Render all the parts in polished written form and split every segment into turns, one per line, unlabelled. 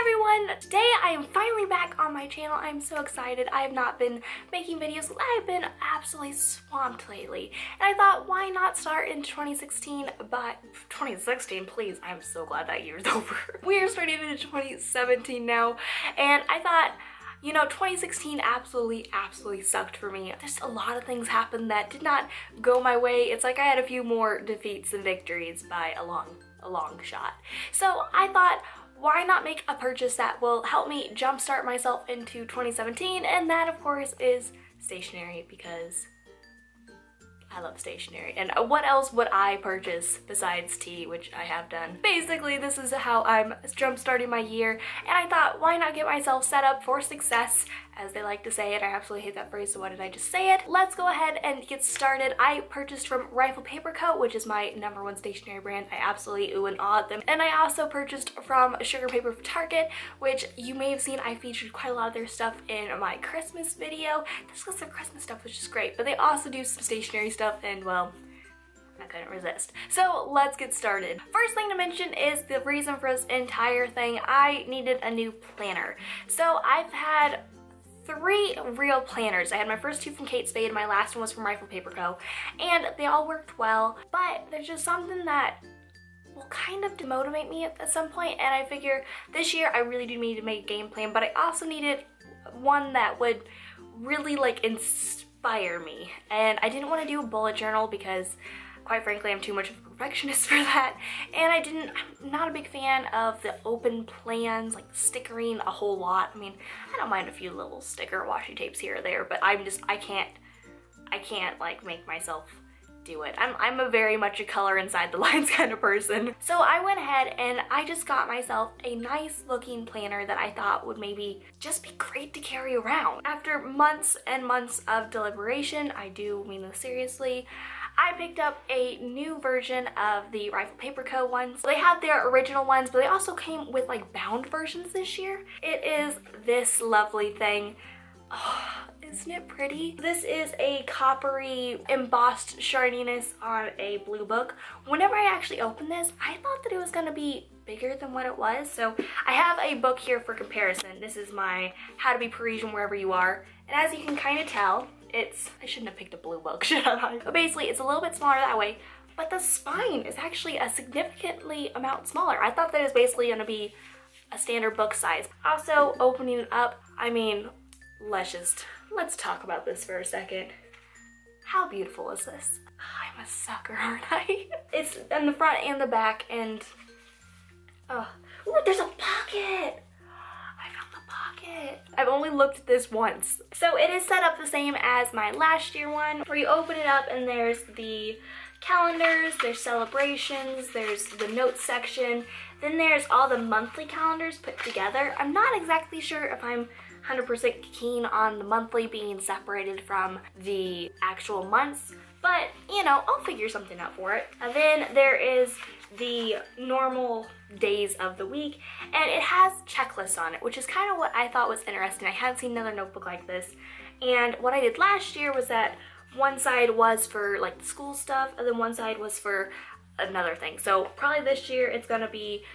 everyone! Today I am finally back on my channel. I'm so excited. I have not been making videos. I've been absolutely swamped lately. And I thought, why not start in 2016 by 2016, please. I'm so glad that year's over. We are starting in 2017 now. And I thought, you know, 2016 absolutely sucked for me. Just a lot of things happened that did not go my way. It's like I had a few more defeats than victories by a long shot. So I thought, why not make a purchase that will help me jumpstart myself into 2017? And that, of course, is stationery, because I love stationery. And what else would I purchase besides tea, which I have done? Basically, this is how I'm jump-starting my year, and I thought, why not get myself set up for success, as they like to say it. I absolutely hate that phrase, so why did I just say it? Let's go ahead and get started. I purchased from Rifle Paper Co., which is my #1 stationery brand. I absolutely ooh and ah at them. And I also purchased from Sugar Paper from Target, which you may have seen I featured quite a lot of their stuff in my Christmas video. This was their Christmas stuff, which is great, but they also do some stationery stuff, and well, I couldn't resist. So let's get started. First thing to mention is the reason for this entire thing. I needed a new planner. So I've had 3 real planners. I had my first 2 from Spade, and my last one was from Rifle Paper Co. And they all worked well, but there's just something that will kind of demotivate me at some point, and I figure this year I really do need to make a game plan, but I also needed one that would really like inspire me. And I didn't want to do a bullet journal because quite frankly, I'm too much of a perfectionist for that. And I'm not a big fan of the open plans, like stickering a whole lot. I mean, I don't mind a few little sticker washi tapes here or there, but I can't like make myself do it. I'm a very much a color inside the lines kind of person. So I went ahead and I just got myself a nice looking planner that I thought would maybe just be great to carry around. After months and months of deliberation, I do mean this seriously, I picked up a new version of the Rifle Paper Co. ones. They had their original ones, but they also came with like bound versions this year. It is this lovely thing. Oh, isn't it pretty? This is a coppery embossed shininess on a blue book. Whenever I actually opened this, I thought that it was gonna be bigger than what it was. So I have a book here for comparison. This is my How to Be Parisian Wherever You Are. And as you can kind of tell, I shouldn't have picked a blue book, should I? But basically, it's a little bit smaller that way, but the spine is actually a significantly amount smaller. I thought that it was basically gonna be a standard book size. Also, opening it up, I mean, let's talk about this for a second. How beautiful is this? I'm a sucker, aren't I? It's in the front and the back, and oh, ooh, there's a pocket. I've only looked at this once. So it is set up the same as my last year one, where you open it up and there's the calendars, there's celebrations, there's the notes section, then there's all the monthly calendars put together. I'm not exactly sure if I'm 100% keen on the monthly being separated from the actual months, but you know, I'll figure something out for it. And then there is the normal days of the week, and it has checklists on it, which is kind of what I thought was interesting. I hadn't seen another notebook like this, and what I did last year was that one side was for like the school stuff, and then one side was for another thing. So probably this year it's gonna be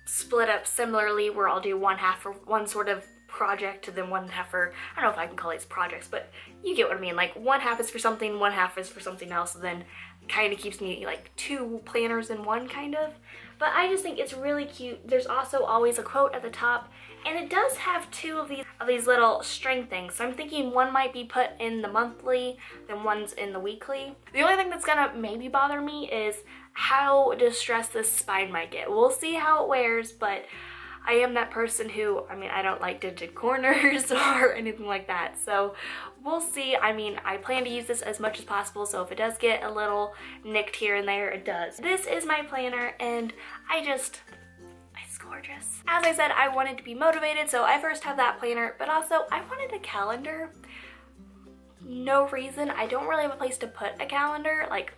split up similarly, where I'll do one half for one sort of project, and then one half for, I don't know if I can call these projects, but you get what I mean. Like one half is for something, one half is for something else, and then kind of keeps me like 2 planners in one kind of. But I just think it's really cute. There's also always a quote at the top, and it does have 2 of these little string things. So I'm thinking one might be put in the monthly, then one's in the weekly. The only thing that's gonna maybe bother me is how distressed this spine might get. We'll see how it wears, but I am that person who, I mean, I don't like dented corners or anything like that. So we'll see. I mean, I plan to use this as much as possible, so if it does get a little nicked here and there, it does. This is my planner, and it's gorgeous. As I said, I wanted to be motivated, so I first have that planner, but also I wanted a calendar. No reason. I don't really have a place to put a calendar. Like,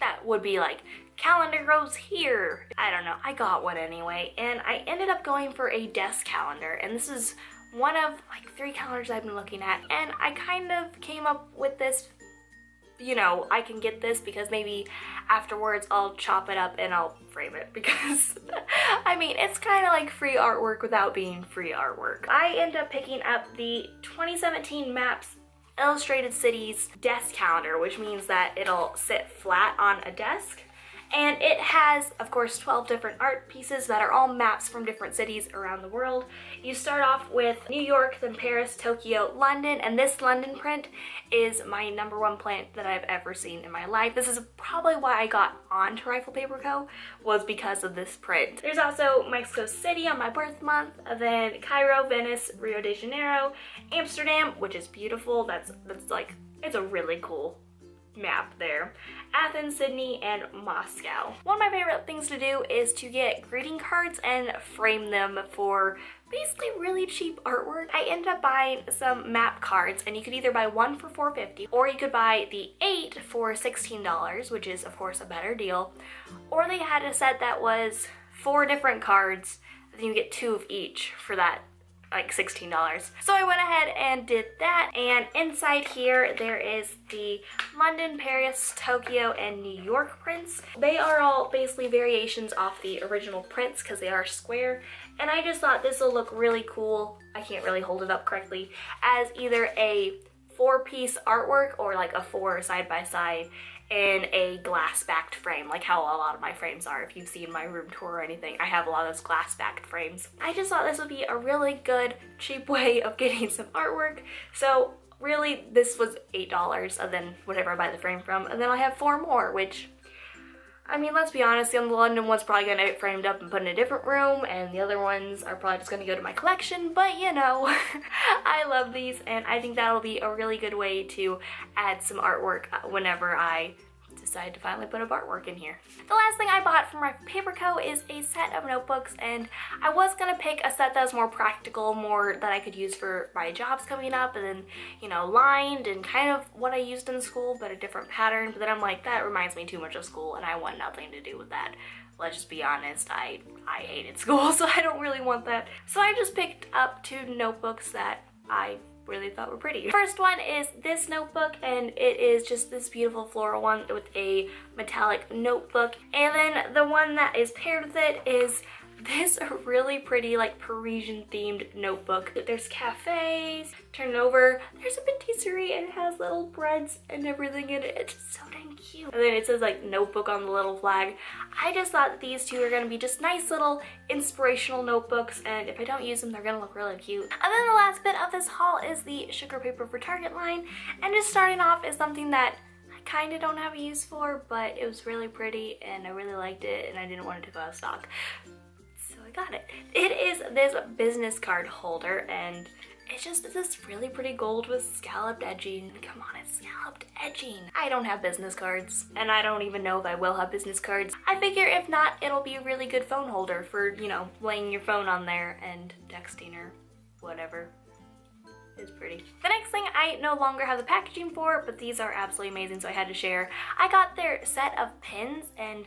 that would be like, calendar goes here. I don't know. I got one anyway, and I ended up going for a desk calendar, and this is one of like 3 calendars I've been looking at, and I kind of came up with this you know, I can get this because maybe afterwards I'll chop it up and I'll frame it because I mean, it's kind of like free artwork without being free artwork. I end up picking up the 2017 Maps Illustrated Cities desk calendar, which means that it'll sit flat on a desk. And it has, of course, 12 different art pieces that are all maps from different cities around the world. You start off with New York, then Paris, Tokyo, London, and this London print is my #1 print that I've ever seen in my life. This is probably why I got onto Rifle Paper Co. was because of this print. There's also Mexico City on my birth month, then Cairo, Venice, Rio de Janeiro, Amsterdam, which is beautiful. That's like, it's a really cool map there. Athens, Sydney, and Moscow. One of my favorite things to do is to get greeting cards and frame them for basically really cheap artwork. I ended up buying some map cards, and you could either buy one for $4.50 or you could buy the 8 for $16, which is of course a better deal. Or they had a set that was 4 different cards, and you get 2 of each for that, like $16. So I went ahead and did that, and inside here there is the London, Paris, Tokyo, and New York prints. They are all basically variations off the original prints because they are square, and I just thought this will look really cool. I can't really hold it up correctly, as either a 4-piece artwork or like a 4 side-by-side in a glass-backed frame, like how a lot of my frames are. If you've seen my room tour or anything, I have a lot of those glass-backed frames. I just thought this would be a really good, cheap way of getting some artwork. So really, this was $8, and then whatever I buy the frame from, and then I have 4 more, which, I mean, let's be honest, the London one's probably gonna get framed up and put in a different room, and the other ones are probably just gonna go to my collection, but you know, I love these, and I think that'll be a really good way to add some artwork whenever I decide to finally put up artwork in here. The last thing I bought from Rifle Paper Co. is a set of notebooks, and I was gonna pick a set that was more practical, more that I could use for my jobs coming up, and then, you know, lined and kind of what I used in school, but a different pattern. But then I'm like, that reminds me too much of school, and I want nothing to do with that. Let's just be honest, I hated school, so I don't really want that. So I just picked up 2 notebooks that I really thought were pretty. First one is this notebook, and it is just this beautiful floral one with a metallic notebook. And then the one that is paired with it is this really pretty, like, Parisian themed notebook. There's cafes, turn it over, there's a patisserie, and it has little breads and everything in it. It's just so dang cute. And then it says like notebook on the little flag. I just thought that these 2 are gonna be just nice little inspirational notebooks, and if I don't use them, they're gonna look really cute. And then the last bit of this haul is the sugar paper for Target line, and just starting off is something that I kind of don't have a use for, but it was really pretty and I really liked it, and I didn't want it to go out of stock. Got it. It is this business card holder, and it's just this really pretty gold with scalloped edging. Come on, it's scalloped edging. I don't have business cards, and I don't even know if I will have business cards. I figure if not, it'll be a really good phone holder for, you know, laying your phone on there and texting or whatever. It's pretty. The next thing I no longer have the packaging for, but these are absolutely amazing, so I had to share. I got their set of pins, and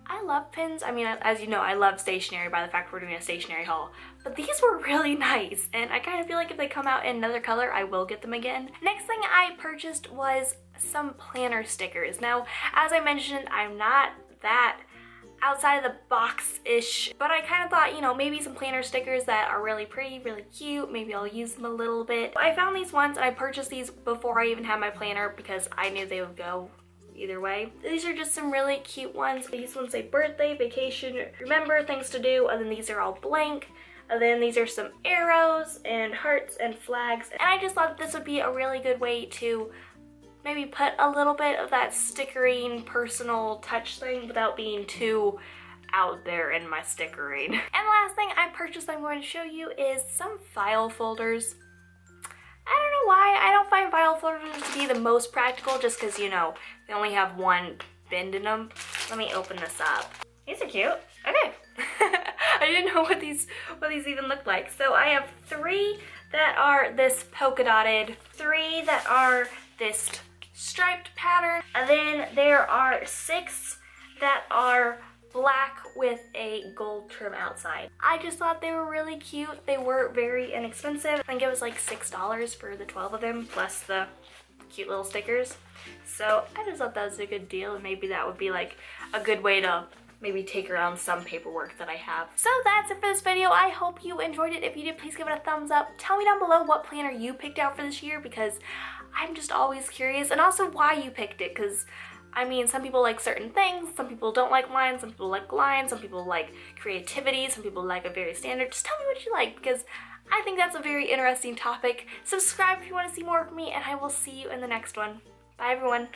I love pins. I mean, as you know, I love stationery by the fact we're doing a stationery haul. But these were really nice, and I kind of feel like if they come out in another color, I will get them again. Next thing I purchased was some planner stickers. Now, as I mentioned, I'm not that outside of the box-ish, but I kind of thought, you know, maybe some planner stickers that are really pretty, really cute. Maybe I'll use them a little bit. I found these ones, and I purchased these before I even had my planner because I knew they would go either way. These are just some really cute ones. These ones say birthday, vacation, remember, things to do, and then these are all blank. And then these are some arrows and hearts and flags. And I just thought this would be a really good way to maybe put a little bit of that stickering personal touch thing without being too out there in my stickering. And the last thing I purchased I'm going to show you is some file folders. I don't know why I don't find file folders to be the most practical, just because, you know, they only have one bend in them. Let me open this up. These are cute. Okay. I didn't know what these even looked like. So I have 3 that are this polka dotted, 3 that are this striped pattern, and then there are 6 that are black with a gold trim outside. I just thought they were really cute. They were very inexpensive. I think it was like $6 for the 12 of them, plus the cute little stickers. So I just thought that was a good deal, and maybe that would be like a good way to maybe take around some paperwork that I have. So that's it for this video. I hope you enjoyed it. If you did, please give it a thumbs up. Tell me down below what planner you picked out for this year, because I'm just always curious, and also why you picked it, because I mean, some people like certain things, some people don't like lines, some people like lines, some people like creativity, some people like a very standard. Just tell me what you like, because I think that's a very interesting topic. Subscribe if you want to see more from me, and I will see you in the next one. Bye everyone.